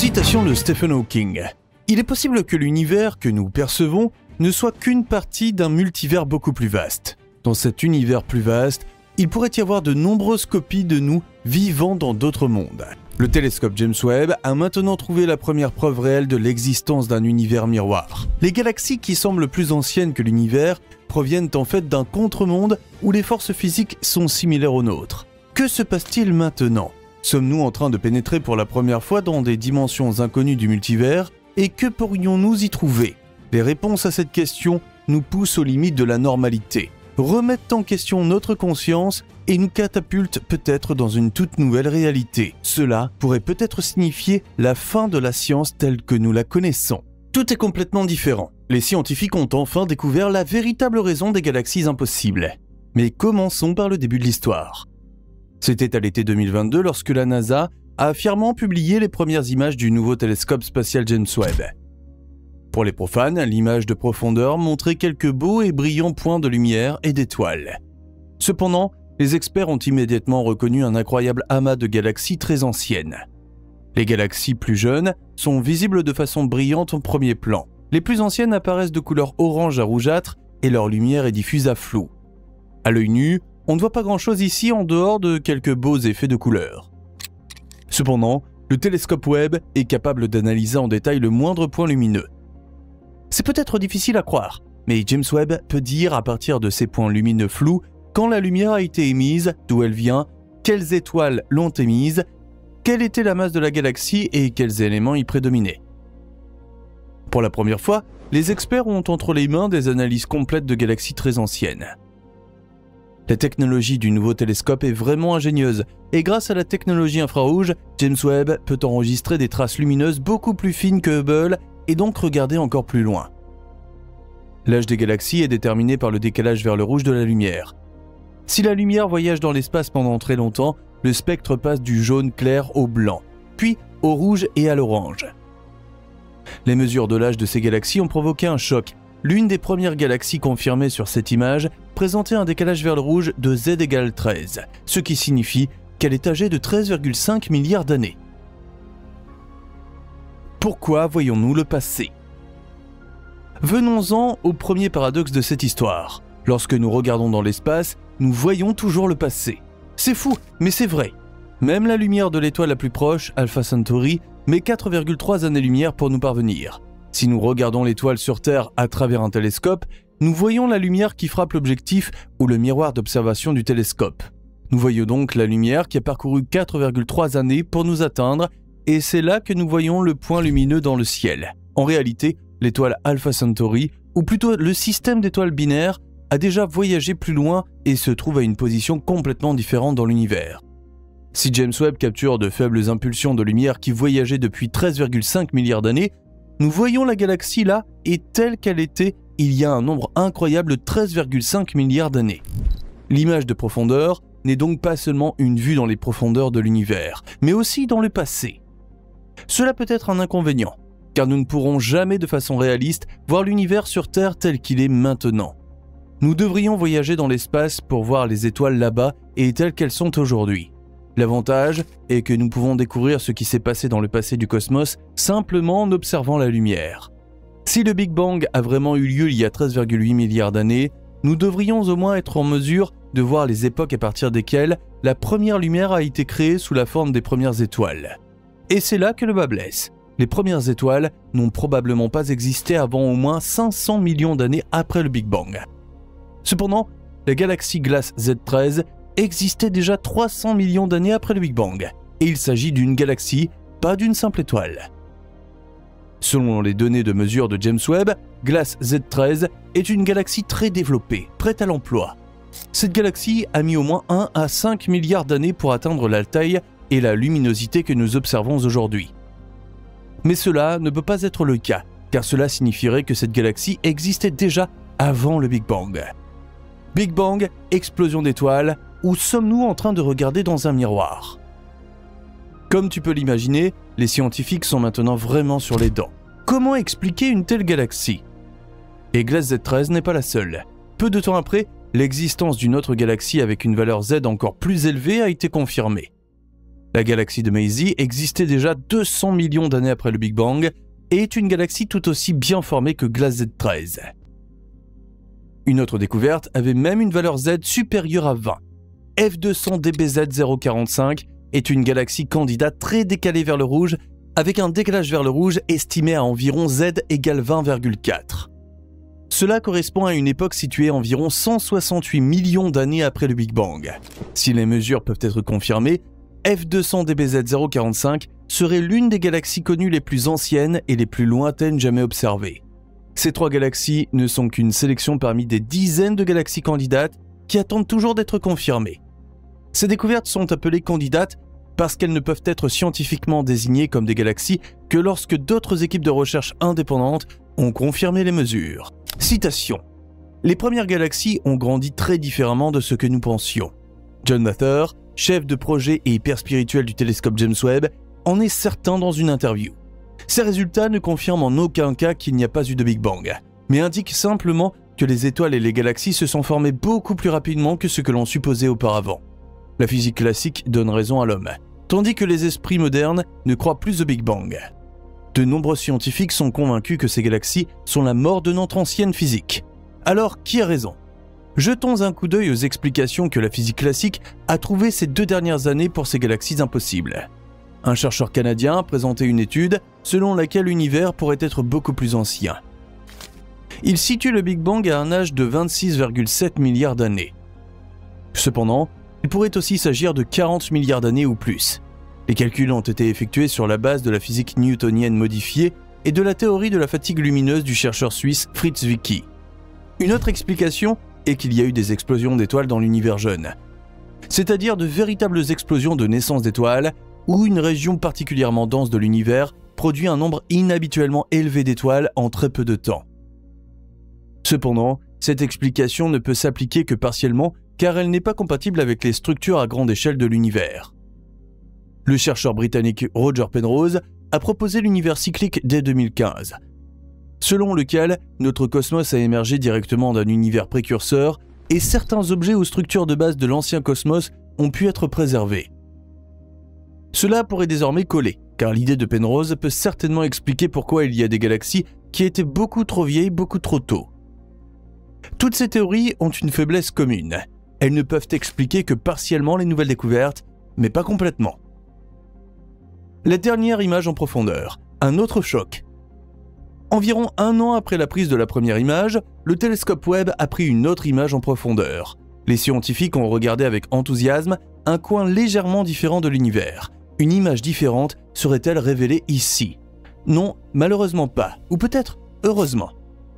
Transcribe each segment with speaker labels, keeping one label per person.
Speaker 1: Citation de Stephen Hawking. Il est possible que l'univers que nous percevons ne soit qu'une partie d'un multivers beaucoup plus vaste. Dans cet univers plus vaste, il pourrait y avoir de nombreuses copies de nous vivant dans d'autres mondes. Le télescope James Webb a maintenant trouvé la première preuve réelle de l'existence d'un univers miroir. Les galaxies qui semblent plus anciennes que l'univers proviennent en fait d'un contre-monde où les forces physiques sont similaires aux nôtres. Que se passe-t-il maintenant ? Sommes-nous en train de pénétrer pour la première fois dans des dimensions inconnues du multivers ? Et que pourrions-nous y trouver ? Les réponses à cette question nous poussent aux limites de la normalité, remettent en question notre conscience et nous catapultent peut-être dans une toute nouvelle réalité. Cela pourrait peut-être signifier la fin de la science telle que nous la connaissons. Tout est complètement différent. Les scientifiques ont enfin découvert la véritable raison des galaxies impossibles. Mais commençons par le début de l'histoire. C'était à l'été 2022 lorsque la NASA a fièrement publié les premières images du nouveau télescope spatial James Webb. Pour les profanes, l'image de profondeur montrait quelques beaux et brillants points de lumière et d'étoiles. Cependant, les experts ont immédiatement reconnu un incroyable amas de galaxies très anciennes. Les galaxies plus jeunes sont visibles de façon brillante au premier plan. Les plus anciennes apparaissent de couleur orange à rougeâtre et leur lumière est diffuse à flou. À l'œil nu, on ne voit pas grand-chose ici en dehors de quelques beaux effets de couleur. Cependant, le télescope Webb est capable d'analyser en détail le moindre point lumineux. C'est peut-être difficile à croire, mais James Webb peut dire à partir de ces points lumineux flous quand la lumière a été émise, d'où elle vient, quelles étoiles l'ont émise, quelle était la masse de la galaxie et quels éléments y prédominaient. Pour la première fois, les experts ont entre les mains des analyses complètes de galaxies très anciennes. La technologie du nouveau télescope est vraiment ingénieuse et grâce à la technologie infrarouge, James Webb peut enregistrer des traces lumineuses beaucoup plus fines que Hubble et donc regarder encore plus loin. L'âge des galaxies est déterminé par le décalage vers le rouge de la lumière. Si la lumière voyage dans l'espace pendant très longtemps, le spectre passe du jaune clair au blanc, puis au rouge et à l'orange. Les mesures de l'âge de ces galaxies ont provoqué un choc. L'une des premières galaxies confirmées sur cette image présentait un décalage vers le rouge de Z égale 13, ce qui signifie qu'elle est âgée de 13,5 milliards d'années. Pourquoi voyons-nous le passé ? Venons-en au premier paradoxe de cette histoire. Lorsque nous regardons dans l'espace, nous voyons toujours le passé. C'est fou, mais c'est vrai. Même la lumière de l'étoile la plus proche, Alpha Centauri, met 4,3 années-lumière pour nous parvenir. Si nous regardons l'étoile sur Terre à travers un télescope, nous voyons la lumière qui frappe l'objectif ou le miroir d'observation du télescope. Nous voyons donc la lumière qui a parcouru 4,3 années pour nous atteindre, et c'est là que nous voyons le point lumineux dans le ciel. En réalité, l'étoile Alpha Centauri, ou plutôt le système d'étoiles binaires, a déjà voyagé plus loin et se trouve à une position complètement différente dans l'univers. Si James Webb capture de faibles impulsions de lumière qui voyageaient depuis 13,5 milliards d'années, nous voyons la galaxie là et telle qu'elle était il y a un nombre incroyable de 13,5 milliards d'années. L'image de profondeur n'est donc pas seulement une vue dans les profondeurs de l'univers, mais aussi dans le passé. Cela peut être un inconvénient, car nous ne pourrons jamais de façon réaliste voir l'univers sur Terre tel qu'il est maintenant. Nous devrions voyager dans l'espace pour voir les étoiles là-bas et telles qu'elles sont aujourd'hui. L'avantage est que nous pouvons découvrir ce qui s'est passé dans le passé du cosmos simplement en observant la lumière. Si le Big Bang a vraiment eu lieu il y a 13,8 milliards d'années, nous devrions au moins être en mesure de voir les époques à partir desquelles la première lumière a été créée sous la forme des premières étoiles. Et c'est là que le bas blesse. Les premières étoiles n'ont probablement pas existé avant au moins 500 millions d'années après le Big Bang. Cependant, la galaxie Glass Z13 existait déjà 300 millions d'années après le Big Bang, et il s'agit d'une galaxie, pas d'une simple étoile. Selon les données de mesure de James Webb, Glass Z13 est une galaxie très développée, prête à l'emploi. Cette galaxie a mis au moins 1 à 5 milliards d'années pour atteindre la taille et la luminosité que nous observons aujourd'hui. Mais cela ne peut pas être le cas, car cela signifierait que cette galaxie existait déjà avant le Big Bang. Big Bang, explosion d'étoiles, ou sommes-nous en train de regarder dans un miroir ? Comme tu peux l'imaginer, les scientifiques sont maintenant vraiment sur les dents. Comment expliquer une telle galaxie ? Et Glass Z13 n'est pas la seule. Peu de temps après, l'existence d'une autre galaxie avec une valeur Z encore plus élevée a été confirmée. La galaxie de Maisy existait déjà 200 millions d'années après le Big Bang et est une galaxie tout aussi bien formée que Glass Z13. Une autre découverte avait même une valeur Z supérieure à 20. F200DBZ045 est une galaxie candidate très décalée vers le rouge avec un décalage vers le rouge estimé à environ Z égale 20,4. Cela correspond à une époque située à environ 168 millions d'années après le Big Bang. Si les mesures peuvent être confirmées, F200DBZ045 serait l'une des galaxies connues les plus anciennes et les plus lointaines jamais observées. Ces 3 galaxies ne sont qu'une sélection parmi des dizaines de galaxies candidates qui attendent toujours d'être confirmées. Ces découvertes sont appelées candidates parce qu'elles ne peuvent être scientifiquement désignées comme des galaxies que lorsque d'autres équipes de recherche indépendantes ont confirmé les mesures. Citation. Les premières galaxies ont grandi très différemment de ce que nous pensions. John Mather, chef de projet et hyper spirituel du télescope James Webb, en est certain dans une interview. Ces résultats ne confirment en aucun cas qu'il n'y a pas eu de Big Bang, mais indiquent simplement que les étoiles et les galaxies se sont formées beaucoup plus rapidement que ce que l'on supposait auparavant. La physique classique donne raison à l'homme, tandis que les esprits modernes ne croient plus au Big Bang. De nombreux scientifiques sont convaincus que ces galaxies sont la mort de notre ancienne physique. Alors, qui a raison ? Jetons un coup d'œil aux explications que la physique classique a trouvées ces 2 dernières années pour ces galaxies impossibles. Un chercheur canadien a présenté une étude selon laquelle l'univers pourrait être beaucoup plus ancien. Il situe le Big Bang à un âge de 26,7 milliards d'années. Cependant, il pourrait aussi s'agir de 40 milliards d'années ou plus. Les calculs ont été effectués sur la base de la physique newtonienne modifiée et de la théorie de la fatigue lumineuse du chercheur suisse Fritz Zwicky. Une autre explication est qu'il y a eu des explosions d'étoiles dans l'univers jeune, c'est-à-dire de véritables explosions de naissance d'étoiles où une région particulièrement dense de l'univers produit un nombre inhabituellement élevé d'étoiles en très peu de temps. Cependant, cette explication ne peut s'appliquer que partiellement car elle n'est pas compatible avec les structures à grande échelle de l'univers. Le chercheur britannique Roger Penrose a proposé l'univers cyclique dès 2015, selon lequel notre cosmos a émergé directement d'un univers précurseur et certains objets ou structures de base de l'ancien cosmos ont pu être préservés. Cela pourrait désormais coller, car l'idée de Penrose peut certainement expliquer pourquoi il y a des galaxies qui étaient beaucoup trop vieilles beaucoup trop tôt. Toutes ces théories ont une faiblesse commune. Elles ne peuvent expliquer que partiellement les nouvelles découvertes, mais pas complètement. La dernière image en profondeur, un autre choc. Environ 1 an après la prise de la première image, le télescope Webb a pris une autre image en profondeur. Les scientifiques ont regardé avec enthousiasme un coin légèrement différent de l'univers. Une image différente serait-elle révélée ici? Non, malheureusement pas, ou peut-être heureusement.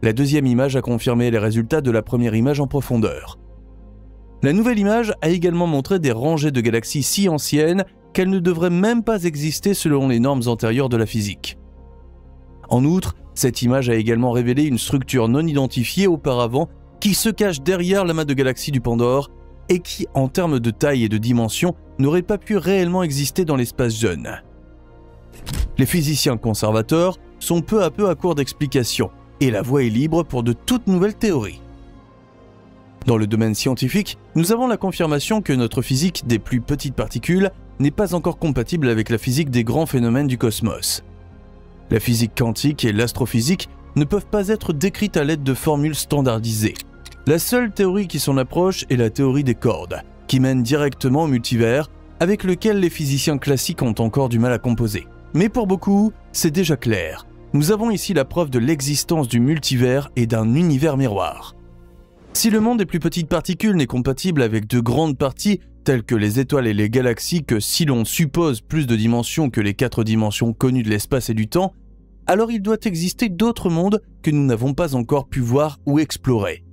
Speaker 1: La deuxième image a confirmé les résultats de la première image en profondeur. La nouvelle image a également montré des rangées de galaxies si anciennes qu'elles ne devraient même pas exister selon les normes antérieures de la physique. En outre, cette image a également révélé une structure non identifiée auparavant qui se cache derrière l'amas de galaxies du Pandore et qui, en termes de taille et de dimension, n'aurait pas pu réellement exister dans l'espace jeune. Les physiciens conservateurs sont peu à peu à court d'explications et la voie est libre pour de toutes nouvelles théories. Dans le domaine scientifique, nous avons la confirmation que notre physique des plus petites particules n'est pas encore compatible avec la physique des grands phénomènes du cosmos. La physique quantique et l'astrophysique ne peuvent pas être décrites à l'aide de formules standardisées. La seule théorie qui s'en approche est la théorie des cordes, qui mène directement au multivers, avec lequel les physiciens classiques ont encore du mal à composer. Mais pour beaucoup, c'est déjà clair. Nous avons ici la preuve de l'existence du multivers et d'un univers miroir. Si le monde des plus petites particules n'est compatible avec de grandes parties, telles que les étoiles et les galaxies, que si l'on suppose plus de dimensions que les 4 dimensions connues de l'espace et du temps, alors il doit exister d'autres mondes que nous n'avons pas encore pu voir ou explorer.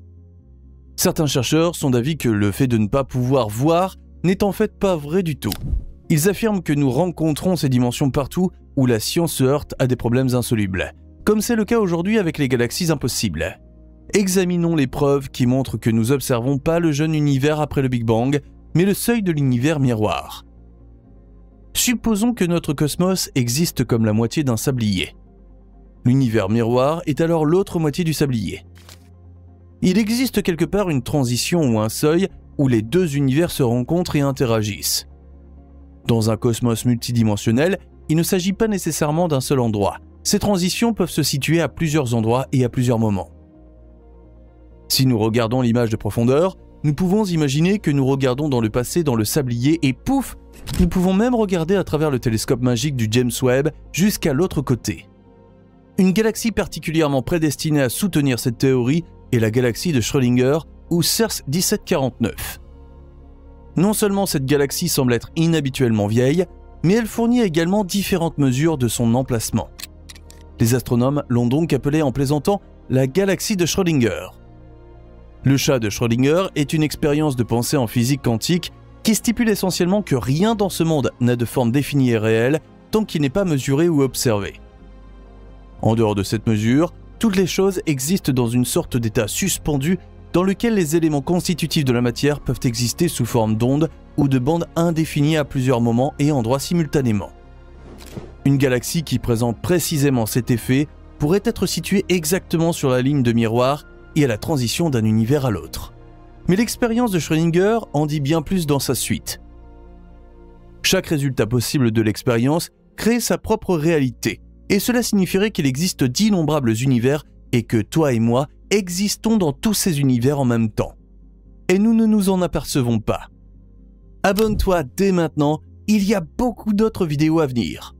Speaker 1: Certains chercheurs sont d'avis que le fait de ne pas pouvoir voir n'est en fait pas vrai du tout. Ils affirment que nous rencontrons ces dimensions partout où la science se heurte à des problèmes insolubles, comme c'est le cas aujourd'hui avec les galaxies impossibles. Examinons les preuves qui montrent que nous observons pas le jeune univers après le Big Bang, mais le seuil de l'univers miroir. Supposons que notre cosmos existe comme la moitié d'un sablier. L'univers miroir est alors l'autre moitié du sablier. Il existe quelque part une transition ou un seuil où les deux univers se rencontrent et interagissent. Dans un cosmos multidimensionnel, il ne s'agit pas nécessairement d'un seul endroit. Ces transitions peuvent se situer à plusieurs endroits et à plusieurs moments. Si nous regardons l'image de profondeur, nous pouvons imaginer que nous regardons dans le passé dans le sablier et pouf, nous pouvons même regarder à travers le télescope magique du James Webb jusqu'à l'autre côté. Une galaxie particulièrement prédestinée à soutenir cette théorie est la galaxie de Schrödinger ou CERS 1749. Non seulement cette galaxie semble être inhabituellement vieille, mais elle fournit également différentes mesures de son emplacement. Les astronomes l'ont donc appelée en plaisantant la galaxie de Schrödinger. Le chat de Schrödinger est une expérience de pensée en physique quantique qui stipule essentiellement que rien dans ce monde n'a de forme définie et réelle tant qu'il n'est pas mesuré ou observé. En dehors de cette mesure, toutes les choses existent dans une sorte d'état suspendu dans lequel les éléments constitutifs de la matière peuvent exister sous forme d'ondes ou de bandes indéfinies à plusieurs moments et endroits simultanément. Une galaxie qui présente précisément cet effet pourrait être située exactement sur la ligne de miroir et à la transition d'un univers à l'autre. Mais l'expérience de Schrödinger en dit bien plus dans sa suite. Chaque résultat possible de l'expérience crée sa propre réalité, et cela signifierait qu'il existe d'innombrables univers et que toi et moi existons dans tous ces univers en même temps. Et nous ne nous en apercevons pas. Abonne-toi dès maintenant, il y a beaucoup d'autres vidéos à venir.